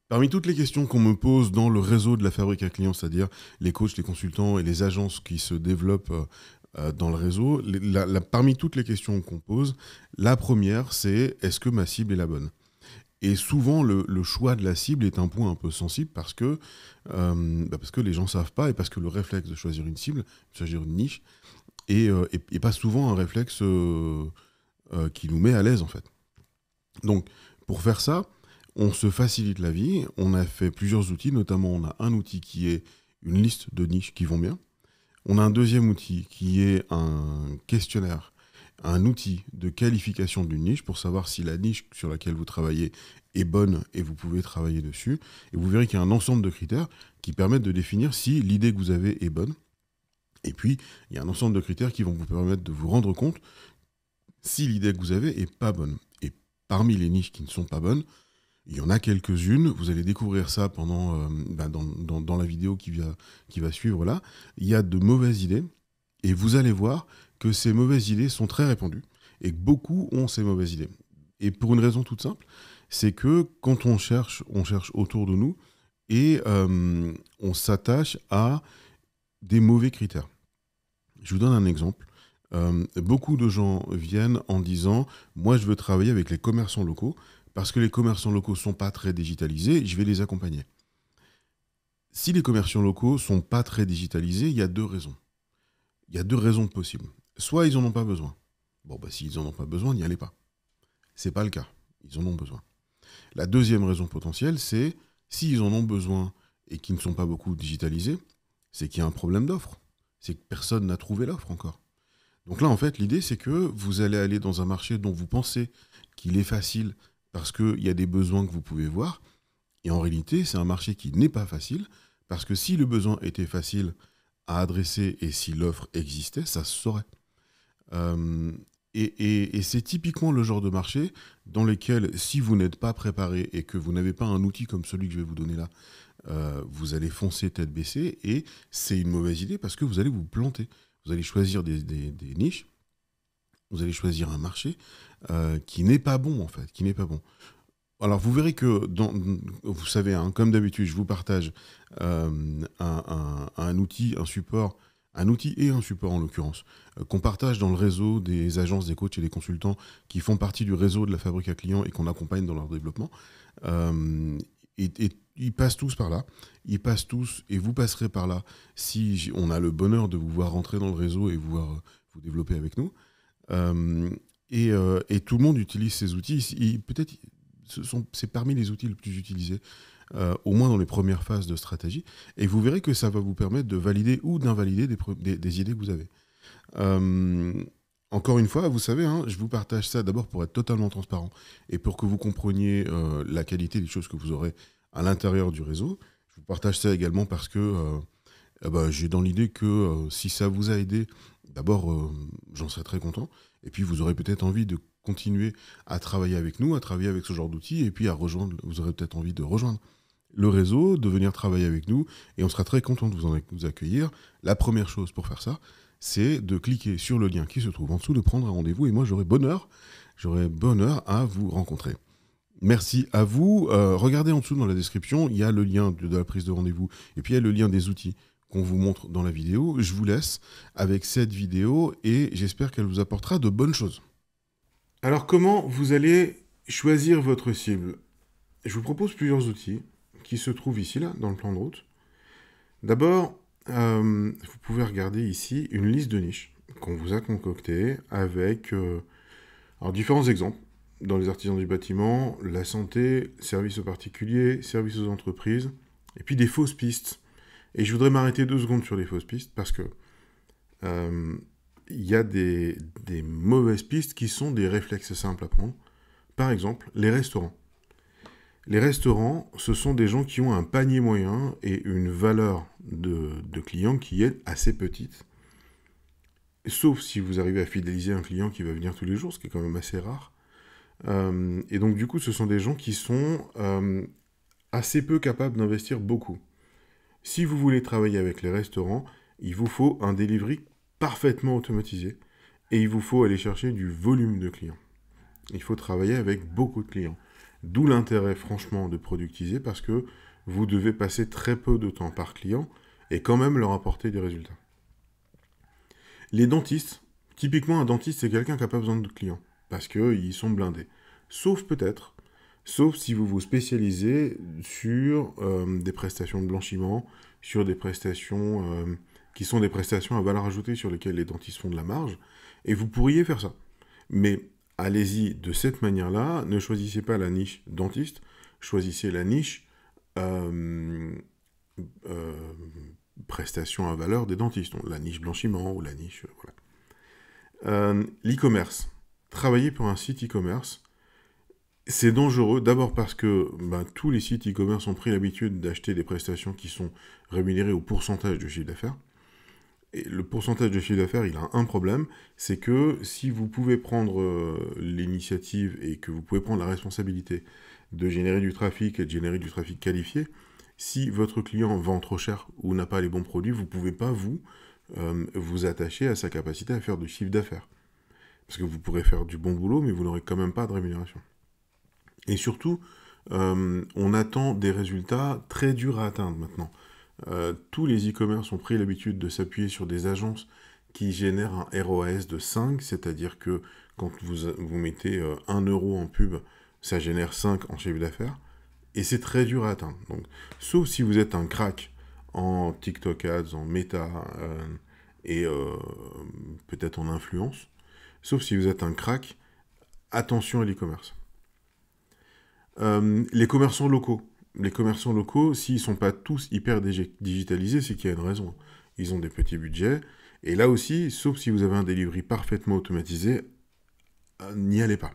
Parmi toutes les questions qu'on me pose dans le réseau de la fabrique à clients, c'est-à-dire les coachs, les consultants et les agences qui se développent dans le réseau, parmi toutes les questions qu'on pose, la première, c'est est-ce que ma cible est la bonne? Et souvent, le choix de la cible est un point un peu sensible parce que les gens ne savent pas et parce que le réflexe de choisir une cible, de choisir une niche, est pas souvent un réflexe qui nous met à l'aise en fait. Donc, pour faire ça, on se facilite la vie. On a fait plusieurs outils, notamment on a un outil qui est une liste de niches qui vont bien. On a un deuxième outil qui est un questionnaire, un outil de qualification d'une niche pour savoir si la niche sur laquelle vous travaillez est bonne et vous pouvez travailler dessus. Et vous verrez qu'il y a un ensemble de critères qui permettent de définir si l'idée que vous avez est bonne. Et puis, il y a un ensemble de critères qui vont vous permettre de vous rendre compte si l'idée que vous avez est pas bonne. Et parmi les niches qui ne sont pas bonnes, il y en a quelques-unes, vous allez découvrir ça dans la vidéo qui va suivre là. Il y a de mauvaises idées et vous allez voir que ces mauvaises idées sont très répandues et que beaucoup ont ces mauvaises idées. Et pour une raison toute simple, c'est que quand on cherche autour de nous et on s'attache à des mauvais critères. Je vous donne un exemple. Beaucoup de gens viennent en disant « Moi, je veux travailler avec les commerçants locaux parce que les commerçants locaux ne sont pas très digitalisés, je vais les accompagner. » Si les commerçants locaux ne sont pas très digitalisés, il y a deux raisons. Il y a deux raisons possibles. Soit ils n'en ont pas besoin. Bon, s'ils n'en ont pas besoin, n'y allez pas. Ce n'est pas le cas. Ils en ont besoin. La deuxième raison potentielle, c'est s'ils en ont besoin et qu'ils ne sont pas beaucoup digitalisés, c'est qu'il y a un problème d'offre. C'est que personne n'a trouvé l'offre encore. Donc là, en fait, l'idée, c'est que vous allez aller dans un marché dont vous pensez qu'il est facile parce qu'il y a des besoins que vous pouvez voir. Et en réalité, c'est un marché qui n'est pas facile parce que si le besoin était facile à adresser et si l'offre existait, ça se saurait. Et c'est typiquement le genre de marché dans lequel, si vous n'êtes pas préparé et que vous n'avez pas un outil comme celui que je vais vous donner là, vous allez foncer tête baissée et c'est une mauvaise idée parce que vous allez vous planter. Vous allez choisir des niches, vous allez choisir un marché qui n'est pas bon en fait, qui n'est pas bon. Alors vous verrez que, vous savez, hein, comme d'habitude, je vous partage un outil, un outil et un support en l'occurrence, qu'on partage dans le réseau des agences, des coachs et des consultants qui font partie du réseau de la fabrique à clients et qu'on accompagne dans leur développement. Et ils passent tous par là, ils passent tous et vous passerez par là si on a le bonheur de vous voir rentrer dans le réseau et vous voir vous développer avec nous. Et tout le monde utilise ces outils. Peut-être c'est parmi les outils les plus utilisés, au moins dans les premières phases de stratégie. Et vous verrez que ça va vous permettre de valider ou d'invalider des idées que vous avez. Encore une fois, vous savez, hein, je vous partage ça d'abord pour être totalement transparent et pour que vous compreniez la qualité des choses que vous aurez à l'intérieur du réseau. Je vous partage ça également parce que j'ai dans l'idée que si ça vous a aidé, d'abord, j'en serais très content. Et puis, vous aurez peut-être envie de continuer à travailler avec nous, à travailler avec ce genre d'outils, et puis vous aurez peut-être envie de rejoindre le réseau, de venir travailler avec nous, et on sera très content de vous accueillir. La première chose pour faire ça, c'est de cliquer sur le lien qui se trouve en dessous, de prendre un rendez-vous, et moi j'aurai bonheur à vous rencontrer. Merci à vous. Regardez en dessous dans la description, il y a le lien de la prise de rendez-vous, et puis il y a le lien des outils qu'on vous montre dans la vidéo. Je vous laisse avec cette vidéo, et j'espère qu'elle vous apportera de bonnes choses. Alors, comment vous allez choisir votre cible? Je vous propose plusieurs outils qui se trouvent ici, là, dans le plan de route. D'abord, vous pouvez regarder ici une liste de niches qu'on vous a concoctée avec différents exemples dans les artisans du bâtiment, la santé, services aux particuliers, services aux entreprises, et puis des fausses pistes. Et je voudrais m'arrêter 2 secondes sur les fausses pistes parce que il y a des mauvaises pistes qui sont des réflexes simples à prendre. Par exemple, les restaurants. Les restaurants, ce sont des gens qui ont un panier moyen et une valeur de client qui est assez petite. Sauf si vous arrivez à fidéliser un client qui va venir tous les jours, ce qui est quand même assez rare. Et donc, du coup, ce sont des gens qui sont assez peu capables d'investir beaucoup. Si vous voulez travailler avec les restaurants, il vous faut un delivery parfaitement automatisé et il vous faut aller chercher du volume de clients. Il faut travailler avec beaucoup de clients. D'où l'intérêt, franchement, de productiser, parce que vous devez passer très peu de temps par client et quand même leur apporter des résultats. Les dentistes, typiquement un dentiste, c'est quelqu'un qui n'a pas besoin de clients, parce qu'ils sont blindés. Sauf peut-être, sauf si vous vous spécialisez sur des prestations de blanchiment, sur des prestations qui sont des prestations à valeur ajoutée sur lesquelles les dentistes font de la marge, et vous pourriez faire ça. Mais allez-y de cette manière-là, ne choisissez pas la niche dentiste, choisissez la niche prestations à valeur des dentistes, la niche blanchiment ou la niche... voilà. L'e-commerce. Travailler pour un site e-commerce, c'est dangereux, d'abord parce que tous les sites e-commerce ont pris l'habitude d'acheter des prestations qui sont rémunérées au pourcentage de chiffre d'affaires. Et le pourcentage de chiffre d'affaires, il a un problème, c'est que si vous pouvez prendre l'initiative et que vous pouvez prendre la responsabilité de générer du trafic et de générer du trafic qualifié, si votre client vend trop cher ou n'a pas les bons produits, vous ne pouvez pas vous attacher à sa capacité à faire du chiffre d'affaires. Parce que vous pourrez faire du bon boulot, mais vous n'aurez quand même pas de rémunération. Et surtout, on attend des résultats très durs à atteindre maintenant. Tous les e-commerce ont pris l'habitude de s'appuyer sur des agences qui génèrent un ROAS de 5, c'est-à-dire que quand vous mettez 1 euro en pub, ça génère 5 en chiffre d'affaires, et c'est très dur à atteindre. Donc, sauf si vous êtes un crack en TikTok Ads, en Meta, et peut-être en influence, sauf si vous êtes un crack, attention à l'e-commerce. Les commerçants locaux. Les commerçants locaux, s'ils ne sont pas tous hyper digitalisés, c'est qu'il y a une raison. Ils ont des petits budgets. Et là aussi, sauf si vous avez un delivery parfaitement automatisé, n'y allez pas.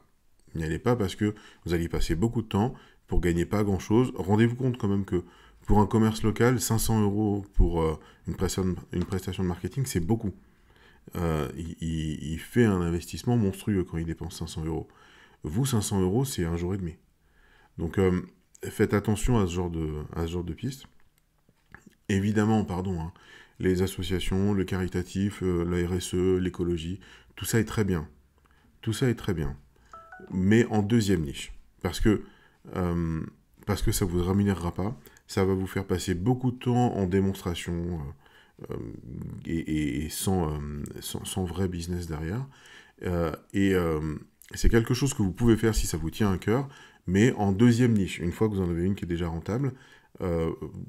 N'y allez pas parce que vous allez y passer beaucoup de temps pour gagner pas grand-chose. Rendez-vous compte quand même que pour un commerce local, 500 € pour une prestation de marketing, c'est beaucoup. Il fait un investissement monstrueux quand il dépense 500 €. Vous, 500 €, c'est un jour et demi. Donc, faites attention à ce genre de piste. Évidemment, les associations, le caritatif, la RSE, l'écologie, tout ça est très bien. Tout ça est très bien. Mais en deuxième niche. Parce que ça ne vous rémunérera pas. Ça va vous faire passer beaucoup de temps en démonstration et sans vrai business derrière. C'est quelque chose que vous pouvez faire si ça vous tient à cœur. Mais en deuxième niche, une fois que vous en avez une qui est déjà rentable,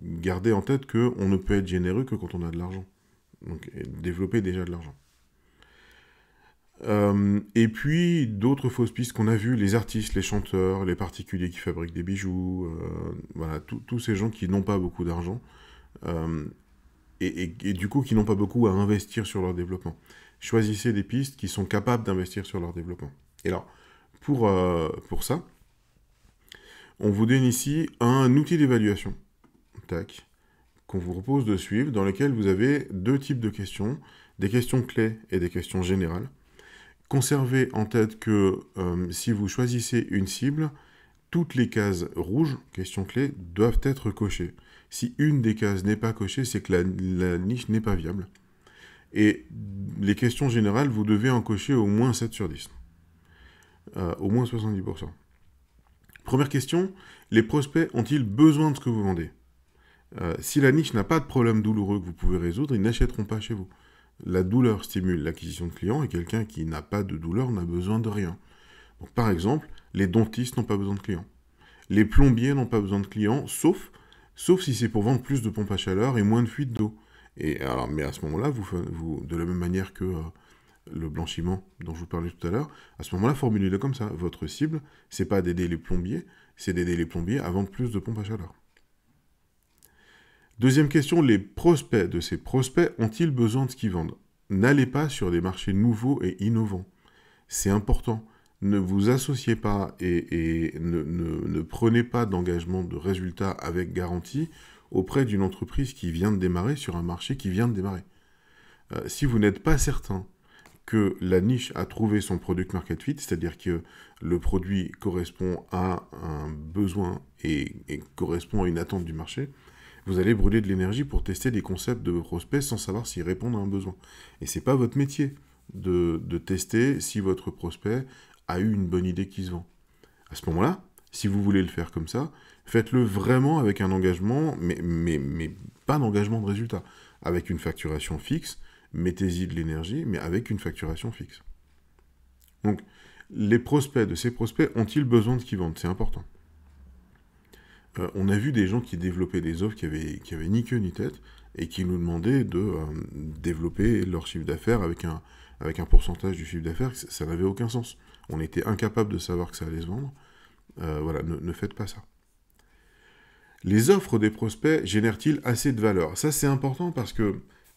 gardez en tête qu'on ne peut être généreux que quand on a de l'argent. Donc, développez déjà de l'argent. Et puis, d'autres fausses pistes qu'on a vues, les artistes, les chanteurs, les particuliers qui fabriquent des bijoux, voilà, tous ces gens qui n'ont pas beaucoup d'argent, et du coup qui n'ont pas beaucoup à investir sur leur développement. Choisissez des pistes qui sont capables d'investir sur leur développement. Et alors, pour ça, on vous donne ici un outil d'évaluation, qu'on vous propose de suivre, dans lequel vous avez deux types de questions, des questions clés et des questions générales. Conservez en tête que si vous choisissez une cible, toutes les cases rouges, questions clés, doivent être cochées. Si une des cases n'est pas cochée, c'est que la niche n'est pas viable. Et les questions générales, vous devez en cocher au moins 7 sur 10. Au moins 70%. Première question, les prospects ont-ils besoin de ce que vous vendez ? Si la niche n'a pas de problème douloureux que vous pouvez résoudre, ils n'achèteront pas chez vous. La douleur stimule l'acquisition de clients et quelqu'un qui n'a pas de douleur n'a besoin de rien. Donc, par exemple, les dentistes n'ont pas besoin de clients. Les plombiers n'ont pas besoin de clients, sauf si c'est pour vendre plus de pompes à chaleur et moins de fuite d'eau. Mais à ce moment-là, vous de la même manière que le blanchiment dont je vous parlais tout à l'heure, à ce moment-là, formulez-le comme ça. Votre cible, c'est pas d'aider les plombiers, c'est d'aider les plombiers à vendre plus de pompes à chaleur. Deuxième question, les prospects de ces prospects ont-ils besoin de ce qu'ils vendent ? N'allez pas sur des marchés nouveaux et innovants. C'est important. Ne vous associez pas et ne prenez pas d'engagement de résultat avec garantie auprès d'une entreprise qui vient de démarrer sur un marché qui vient de démarrer. Si vous n'êtes pas certain que la niche a trouvé son product market fit, c'est-à-dire que le produit correspond à un besoin et correspond à une attente du marché, vous allez brûler de l'énergie pour tester des concepts de vos prospects sans savoir s'ils répondent à un besoin. Et c'est pas votre métier de tester si votre prospect a eu une bonne idée qui se vend. À ce moment-là, Si vous voulez le faire comme ça, faites-le vraiment avec un engagement, mais pas d'engagement de résultat. Avec une facturation fixe, mettez-y de l'énergie, mais avec une facturation fixe. Donc, les prospects de ces prospects ont-ils besoin de ce qu'ils vendent? C'est important. On a vu des gens qui développaient des offres qui avaient ni queue ni tête et qui nous demandaient de développer leur chiffre d'affaires avec un pourcentage du chiffre d'affaires. Ça n'avait aucun sens. On était incapable de savoir que ça allait se vendre. Voilà, ne faites pas ça. Les offres des prospects génèrent-ils assez de valeur? Ça, c'est important parce que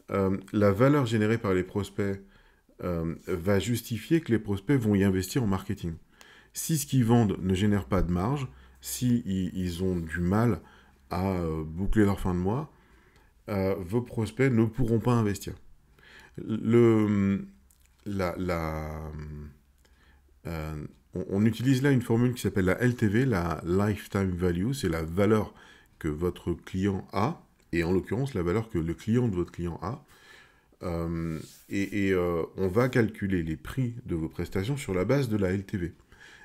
la valeur générée par les prospects va justifier que les prospects vont y investir en marketing. Si ce qu'ils vendent ne génère pas de marge, si ils ont du mal à boucler leur fin de mois, vos prospects ne pourront pas investir. On utilise là une formule qui s'appelle la LTV, la Lifetime Value, c'est la valeur que votre client a, et en l'occurrence la valeur que le client de votre client a. On va calculer les prix de vos prestations sur la base de la LTV.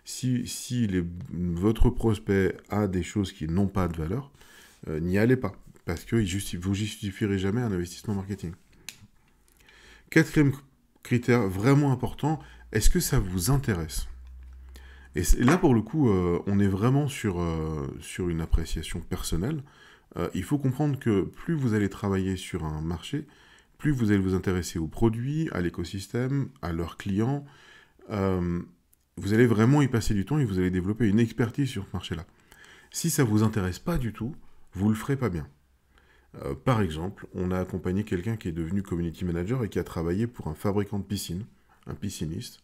Si votre prospect a des choses qui n'ont pas de valeur, n'y allez pas, parce que vous justifierez jamais un investissement marketing. Quatrième critère vraiment important, est-ce que ça vous intéresse? Et là, pour le coup, on est vraiment sur une appréciation personnelle. Il faut comprendre que plus vous allez travailler sur un marché, plus vous allez vous intéresser aux produits, à l'écosystème, à leurs clients. Vous allez vraiment y passer du temps et vous allez développer une expertise sur ce marché-là. Si ça ne vous intéresse pas du tout, vous ne le ferez pas bien. Par exemple, on a accompagné quelqu'un qui est devenu community manager et qui a travaillé pour un fabricant de piscines, un pisciniste.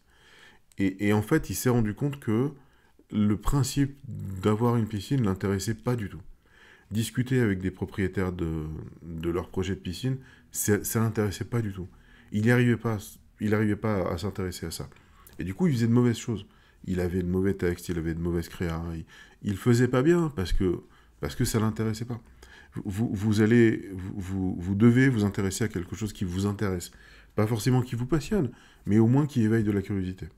Et en fait, il s'est rendu compte que le principe d'avoir une piscine ne l'intéressait pas du tout. Discuter avec des propriétaires de leur projet de piscine, ça ne l'intéressait pas du tout. Il n'arrivait pas à s'intéresser à ça. Et du coup, il faisait de mauvaises choses. Il avait de mauvais textes, il avait de mauvaises créas. Il ne faisait pas bien parce que ça ne l'intéressait pas. Vous devez vous intéresser à quelque chose qui vous intéresse. Pas forcément qui vous passionne, mais au moins qui éveille de la curiosité.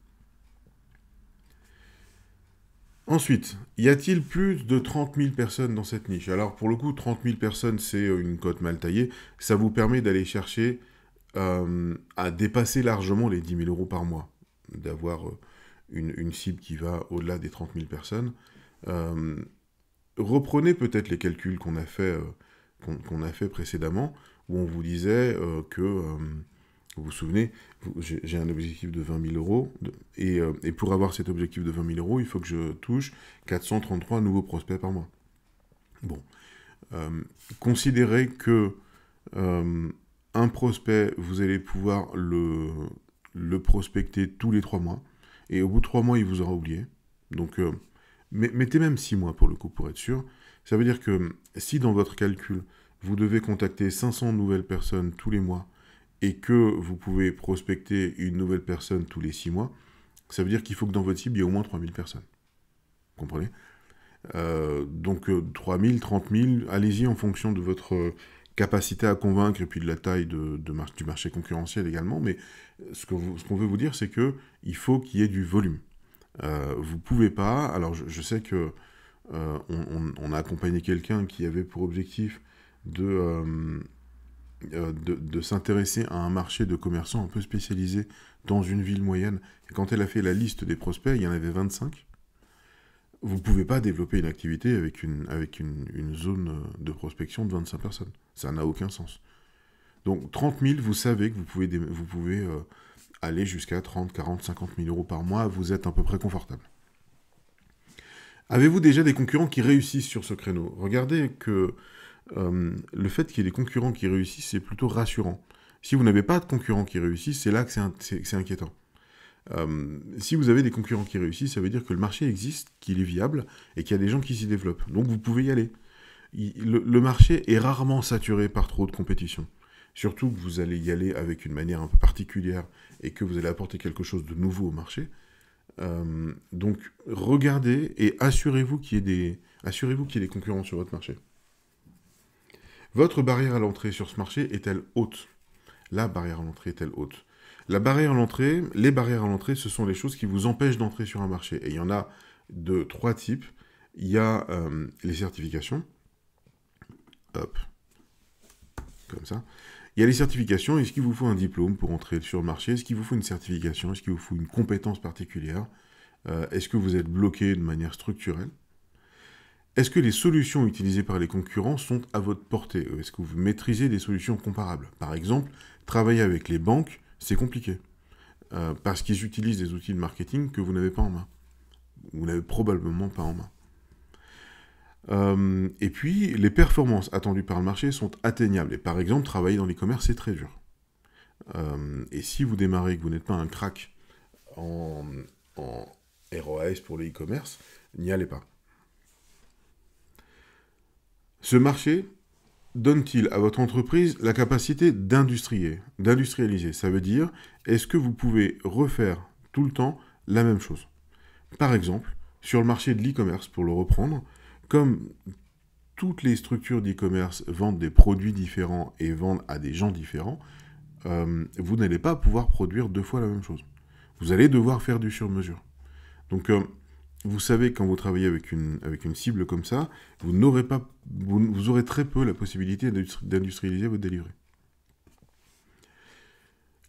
Ensuite, y a-t-il plus de 30 000 personnes dans cette niche? Alors, pour le coup, 30 000 personnes, c'est une cote mal taillée. Ça vous permet d'aller chercher à dépasser largement les 10 000 euros par mois. D'avoir une cible qui va au-delà des 30 000 personnes. Reprenez peut-être les calculs qu'on a fait précédemment, où on vous disait que... vous vous souvenez, j'ai un objectif de 20 000 euros, et pour avoir cet objectif de 20 000 euros, il faut que je touche 433 nouveaux prospects par mois. Bon. Considérez que un prospect, vous allez pouvoir le prospecter tous les 3 mois, et au bout de 3 mois, il vous aura oublié. Donc, mettez même 6 mois pour le coup, pour être sûr. Ça veut dire que si dans votre calcul, vous devez contacter 500 nouvelles personnes tous les mois, et que vous pouvez prospecter une nouvelle personne tous les 6 mois, ça veut dire qu'il faut que dans votre cible, il y ait au moins 3000 personnes. Vous comprenez? Donc 3000, 30 000, allez-y en fonction de votre capacité à convaincre et puis de la taille du marché concurrentiel également, mais ce qu'on veut vous dire, c'est qu'il faut qu'il y ait du volume. Vous pouvez pas, alors je sais que on a accompagné quelqu'un qui avait pour objectif de s'intéresser à un marché de commerçants un peu spécialisé dans une ville moyenne. Et quand elle a fait la liste des prospects, il y en avait 25. Vous ne pouvez pas développer une activité avec une zone de prospection de 25 personnes. Ça n'a aucun sens. Donc 30 000, vous savez que vous pouvez aller jusqu'à 30, 40, 50 000 euros par mois. Vous êtes à peu près confortable. Avez-vous déjà des concurrents qui réussissent sur ce créneau? Regardez que le fait qu'il y ait des concurrents qui réussissent, c'est plutôt rassurant. Si vous n'avez pas de concurrents qui réussissent, c'est là que c'est inquiétant. Si vous avez des concurrents qui réussissent, ça veut dire que le marché existe, qu'il est viable, et qu'il y a des gens qui s'y développent. Donc vous pouvez y aller. Le marché est rarement saturé par trop de compétition. Surtout que vous allez y aller avec une manière un peu particulière, et que vous allez apporter quelque chose de nouveau au marché. Donc regardez et assurez-vous qu'il y ait des concurrents sur votre marché. Votre barrière à l'entrée sur ce marché est-elle haute? La barrière à l'entrée est-elle haute? Les barrières à l'entrée, ce sont les choses qui vous empêchent d'entrer sur un marché. Et il y en a de 3 types. il y a les certifications. Hop, comme ça. Il y a les certifications. Est-ce qu'il vous faut un diplôme pour entrer sur le marché? Est-ce qu'il vous faut une certification? Est-ce qu'il vous faut une compétence particulière? Est-ce que vous êtes bloqué de manière structurelle? Est-ce que les solutions utilisées par les concurrents sont à votre portée? Est-ce que vous maîtrisez des solutions comparables? Par exemple, travailler avec les banques, c'est compliqué. Parce qu'ils utilisent des outils de marketing que vous n'avez pas en main. Vous n'avez probablement pas en main. Et puis, les performances attendues par le marché sont atteignables. Et par exemple, travailler dans l'e-commerce, c'est très dur. Et si vous démarrez et que vous n'êtes pas un crack en ROAS pour le e-commerce, n'y allez pas. Ce marché donne-t-il à votre entreprise la capacité d'industrialiser? Ça veut dire, est-ce que vous pouvez refaire tout le temps la même chose? Par exemple, sur le marché de l'e-commerce, pour le reprendre, comme toutes les structures d'e-commerce vendent des produits différents et vendent à des gens différents, vous n'allez pas pouvoir produire 2 fois la même chose. Vous allez devoir faire du sur-mesure. Donc, vous savez, quand vous travaillez avec une cible comme ça, vous aurez très peu la possibilité d'industrialiser votre délivré.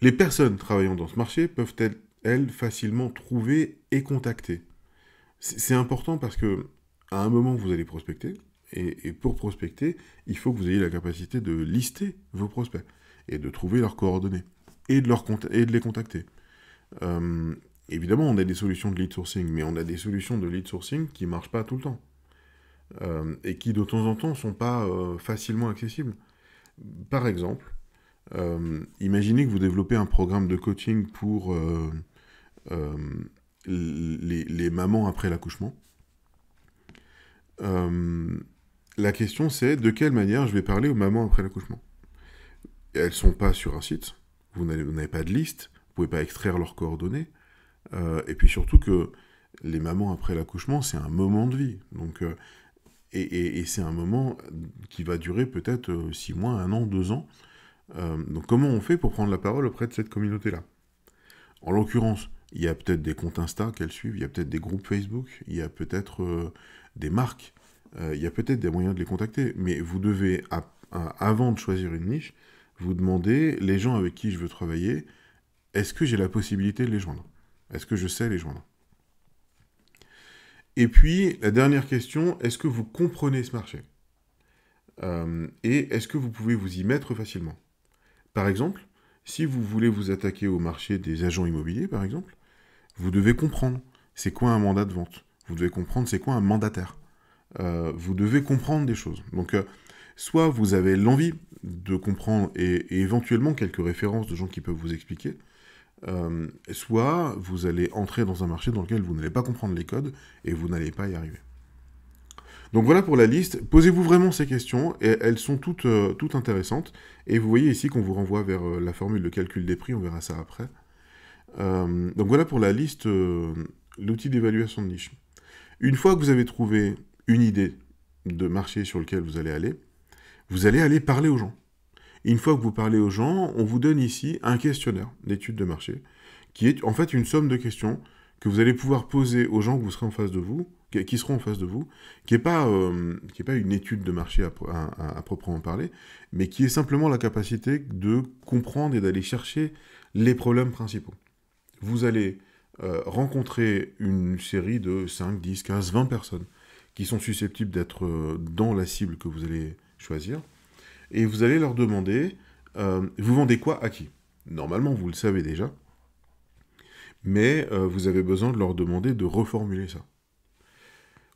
Les personnes travaillant dans ce marché peuvent, elles, facilement trouver et contacter. C'est important parce que à un moment, vous allez prospecter, et pour prospecter, il faut que vous ayez la capacité de lister vos prospects, et de trouver leurs coordonnées, et de les contacter. Évidemment, on a des solutions de lead sourcing, mais on a des solutions de lead sourcing qui ne marchent pas tout le temps, et qui de temps en temps ne sont pas facilement accessibles. Par exemple, imaginez que vous développez un programme de coaching pour les mamans après l'accouchement. La question c'est de quelle manière je vais parler aux mamans après l'accouchement. Elles ne sont pas sur un site, vous n'avez pas de liste, vous ne pouvez pas extraire leurs coordonnées, et puis surtout que les mamans après l'accouchement, c'est un moment de vie, donc, et c'est un moment qui va durer peut-être 6 mois, 1 an, 2 ans. Donc comment on fait pour prendre la parole auprès de cette communauté-là? En l'occurrence, il y a peut-être des comptes Insta qu'elles suivent, il y a peut-être des groupes Facebook, il y a peut-être des marques, il y a peut-être des moyens de les contacter, mais vous devez, avant de choisir une niche, vous demander, les gens avec qui je veux travailler, est-ce que j'ai la possibilité de les joindre? Est-ce que je sais les joindre? Et puis, la dernière question, est-ce que vous comprenez ce marché? Et est-ce que vous pouvez vous y mettre facilement? Par exemple, si vous voulez vous attaquer au marché des agents immobiliers, par exemple, vous devez comprendre c'est quoi un mandat de vente. Vous devez comprendre c'est quoi un mandataire. Vous devez comprendre des choses. Donc, soit vous avez l'envie de comprendre et éventuellement quelques références de gens qui peuvent vous expliquer, soit vous allez entrer dans un marché dans lequel vous n'allez pas comprendre les codes et vous n'allez pas y arriver. Donc voilà pour la liste. Posez-vous vraiment ces questions, et elles sont toutes intéressantes. Et vous voyez ici qu'on vous renvoie vers la formule de calcul des prix, on verra ça après. Donc voilà pour la liste, l'outil d'évaluation de niche. Une fois que vous avez trouvé une idée de marché sur lequel vous allez aller parler aux gens. Une fois que vous parlez aux gens, on vous donne ici un questionnaire d'étude de marché, qui est en fait une somme de questions que vous allez pouvoir poser aux gens que vous serez en face de vous, qui seront en face de vous, qui n'est pas une étude de marché à proprement parler, mais qui est simplement la capacité de comprendre et d'aller chercher les problèmes principaux. Vous allez rencontrer une série de 5, 10, 15, 20 personnes qui sont susceptibles d'être dans la cible que vous allez choisir, et vous allez leur demander, vous vendez quoi à qui? Normalement, vous le savez déjà, mais vous avez besoin de leur demander de reformuler ça.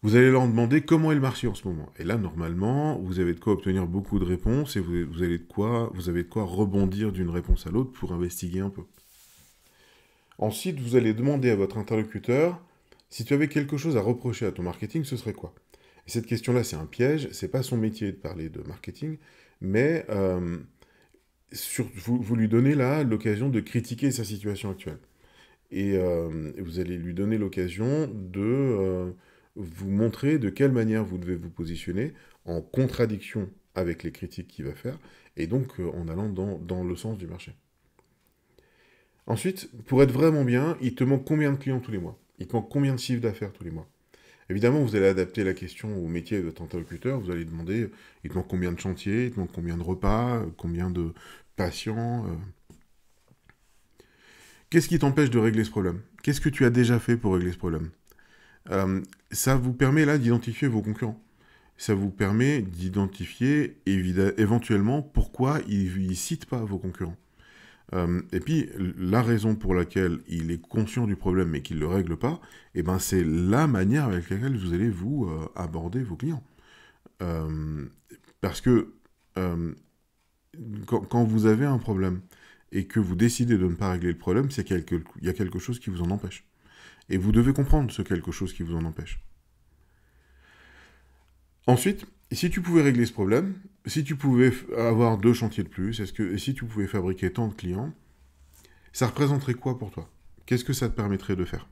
Vous allez leur demander comment est le marché en ce moment. Et là, normalement, vous avez de quoi obtenir beaucoup de réponses, et vous avez de quoi rebondir d'une réponse à l'autre pour investiguer un peu. Ensuite, vous allez demander à votre interlocuteur, si tu avais quelque chose à reprocher à ton marketing, ce serait quoi? Et cette question-là, c'est un piège, c'est pas son métier de parler de marketing, mais vous lui donnez là l'occasion de critiquer sa situation actuelle. Et vous allez lui donner l'occasion de vous montrer de quelle manière vous devez vous positionner en contradiction avec les critiques qu'il va faire, et donc en allant dans le sens du marché. Ensuite, pour être vraiment bien, il te manque combien de clients tous les mois? Il te manque combien de chiffres d'affaires tous les mois? Évidemment, vous allez adapter la question au métier de votre interlocuteur. Vous allez demander, il te manque combien de chantiers, il te manque combien de repas, combien de patients. Qu'est-ce qui t'empêche de régler ce problème? Qu'est-ce que tu as déjà fait pour régler ce problème? Ça vous permet là d'identifier vos concurrents. Ça vous permet d'identifier éventuellement pourquoi ils ne citent pas vos concurrents. Et puis, la raison pour laquelle il est conscient du problème mais qu'il ne le règle pas, eh ben, c'est la manière avec laquelle vous allez vous aborder vos clients. Parce que quand vous avez un problème et que vous décidez de ne pas régler le problème, c'est qu'il y a quelque chose qui vous en empêche. Et vous devez comprendre ce quelque chose qui vous en empêche. Ensuite, si tu pouvais régler ce problème, si tu pouvais avoir 2 chantiers de plus, et si tu pouvais fabriquer tant de clients, ça représenterait quoi pour toi? Qu'est-ce que ça te permettrait de faire?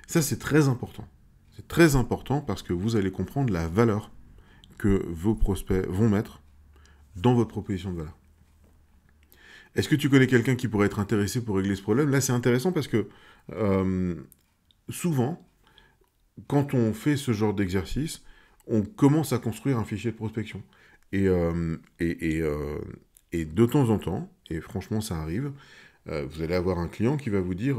Ça, c'est très important. C'est très important parce que vous allez comprendre la valeur que vos prospects vont mettre dans votre proposition de valeur. Est-ce que tu connais quelqu'un qui pourrait être intéressé pour régler ce problème? Là, c'est intéressant parce que souvent, quand on fait ce genre d'exercice, on commence à construire un fichier de prospection. Et de temps en temps, et franchement ça arrive, vous allez avoir un client qui va vous dire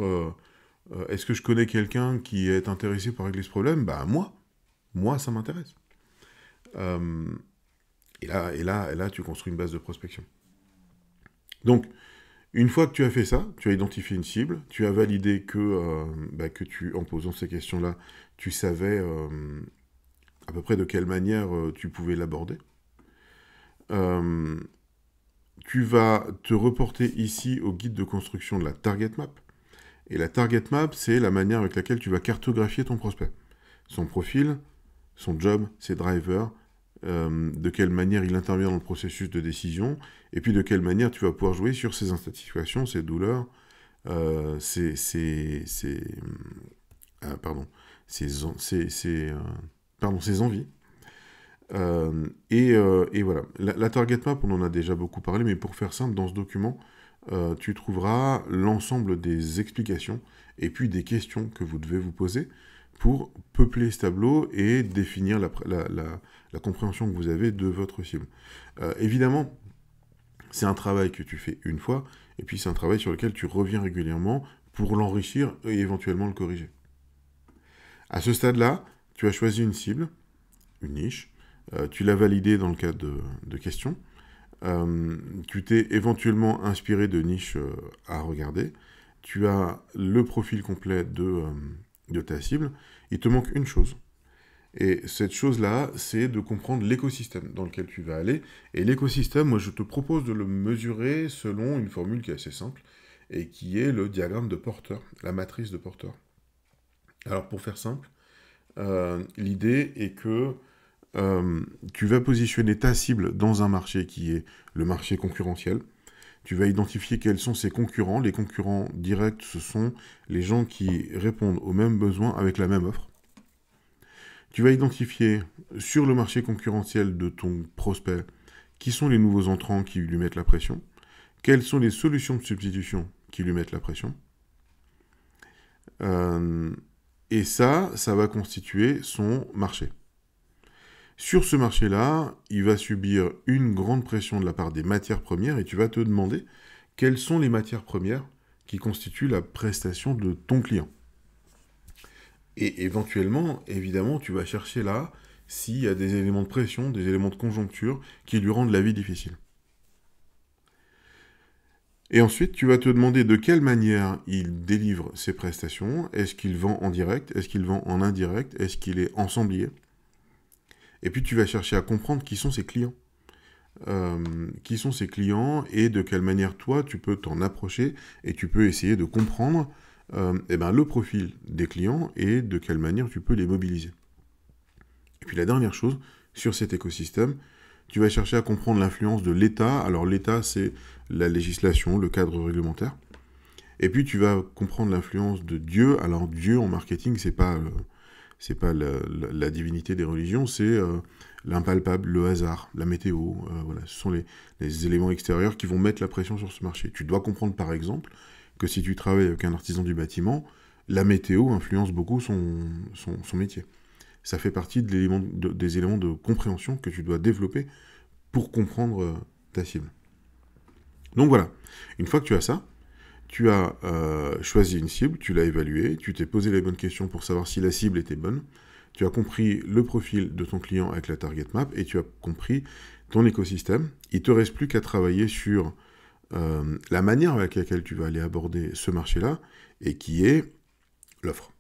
est-ce que je connais quelqu'un qui est intéressé par régler ce problème? Bah moi ça m'intéresse. Et là, tu construis une base de prospection. Donc, une fois que tu as fait ça, tu as identifié une cible, tu as validé que en posant ces questions-là, tu savais à peu près de quelle manière tu pouvais l'aborder. Tu vas te reporter ici au guide de construction de la Target Map. Et la Target Map, c'est la manière avec laquelle tu vas cartographier ton prospect. Son profil, son job, ses drivers, de quelle manière il intervient dans le processus de décision, et puis de quelle manière tu vas pouvoir jouer sur ses insatisfactions, ses douleurs, ses envies. Et voilà. La Target Map, on en a déjà beaucoup parlé, mais pour faire simple, dans ce document, tu trouveras l'ensemble des explications et puis des questions que vous devez vous poser pour peupler ce tableau et définir la compréhension que vous avez de votre cible. Évidemment, c'est un travail que tu fais une fois, et puis c'est un travail sur lequel tu reviens régulièrement pour l'enrichir et éventuellement le corriger. À ce stade-là, tu as choisi une cible, une niche, tu l'as validée dans le cadre de questions, tu t'es éventuellement inspiré de niches à regarder, tu as le profil complet de ta cible, il te manque une chose. Et cette chose-là, c'est de comprendre l'écosystème dans lequel tu vas aller. Et l'écosystème, moi, je te propose de le mesurer selon une formule qui est assez simple et qui est le diagramme de Porter, la matrice de Porter. Alors, pour faire simple, l'idée est que tu vas positionner ta cible dans un marché qui est le marché concurrentiel. Tu vas identifier quels sont ses concurrents. Les concurrents directs, ce sont les gens qui répondent aux mêmes besoins avec la même offre. Tu vas identifier sur le marché concurrentiel de ton prospect qui sont les nouveaux entrants qui lui mettent la pression, quelles sont les solutions de substitution qui lui mettent la pression. Et ça va constituer son marché. Sur ce marché-là, il va subir une grande pression de la part des matières premières et tu vas te demander quelles sont les matières premières qui constituent la prestation de ton client. Et éventuellement, évidemment, tu vas chercher là s'il y a des éléments de pression, des éléments de conjoncture qui lui rendent la vie difficile. Et ensuite, tu vas te demander de quelle manière il délivre ses prestations. Est-ce qu'il vend en direct? Est-ce qu'il vend en indirect? Est-ce qu'il est ensemblier? Et puis, tu vas chercher à comprendre qui sont ses clients. Qui sont ses clients et de quelle manière, toi, tu peux t'en approcher et tu peux essayer de comprendre le profil des clients et de quelle manière tu peux les mobiliser. Et puis la dernière chose, sur cet écosystème, tu vas chercher à comprendre l'influence de l'État. Alors l'État, c'est la législation, le cadre réglementaire. Et puis tu vas comprendre l'influence de Dieu. Alors Dieu en marketing, c'est pas la divinité des religions, c'est l'impalpable, le hasard, la météo. Voilà, ce sont les éléments extérieurs qui vont mettre la pression sur ce marché. Tu dois comprendre par exemple que si tu travailles avec un artisan du bâtiment, la météo influence beaucoup son métier. ça fait partie des éléments de compréhension que tu dois développer pour comprendre ta cible. Donc voilà, une fois que tu as ça, tu as choisi une cible, tu l'as évaluée, tu t'es posé les bonnes questions pour savoir si la cible était bonne, tu as compris le profil de ton client avec la target map et tu as compris ton écosystème. Il ne te reste plus qu'à travailler sur la manière avec laquelle tu vas aller aborder ce marché-là et qui est l'offre.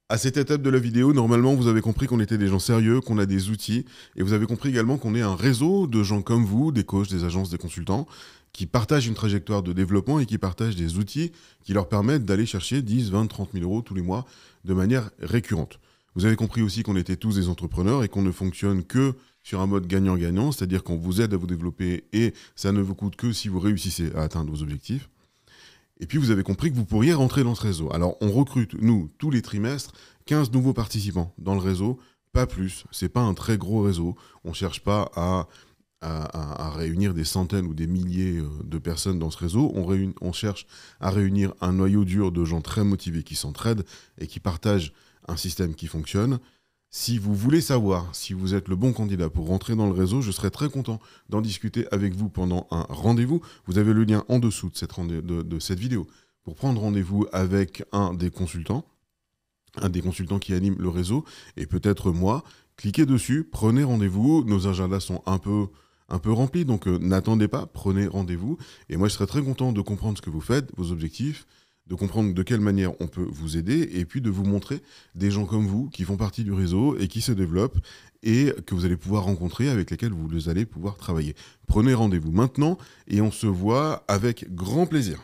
À cette étape de la vidéo, normalement, vous avez compris qu'on était des gens sérieux, qu'on a des outils, et vous avez compris également qu'on est un réseau de gens comme vous, des coachs, des agences, des consultants, qui partagent une trajectoire de développement et qui partagent des outils qui leur permettent d'aller chercher 10, 20, 30 000 euros tous les mois de manière récurrente. Vous avez compris aussi qu'on était tous des entrepreneurs et qu'on ne fonctionne que sur un mode gagnant-gagnant, c'est-à-dire qu'on vous aide à vous développer et ça ne vous coûte que si vous réussissez à atteindre vos objectifs. Et puis, vous avez compris que vous pourriez rentrer dans ce réseau. Alors, on recrute, nous, tous les trimestres, 15 nouveaux participants dans le réseau, pas plus. C'est pas un très gros réseau. On ne cherche pas à réunir des centaines ou des milliers de personnes dans ce réseau. On cherche à réunir un noyau dur de gens très motivés qui s'entraident et qui partagent un système qui fonctionne. Si vous voulez savoir si vous êtes le bon candidat pour rentrer dans le réseau, je serais très content d'en discuter avec vous pendant un rendez-vous. Vous avez le lien en dessous de cette vidéo pour prendre rendez-vous avec un des consultants qui anime le réseau, et peut-être moi. Cliquez dessus, prenez rendez-vous. Nos agendas sont un peu remplis, donc n'attendez pas, prenez rendez-vous. Et moi, je serais très content de comprendre ce que vous faites, vos objectifs, de comprendre de quelle manière on peut vous aider et puis de vous montrer des gens comme vous qui font partie du réseau et qui se développent et que vous allez pouvoir rencontrer, avec lesquels vous allez pouvoir travailler. Prenez rendez-vous maintenant et on se voit avec grand plaisir.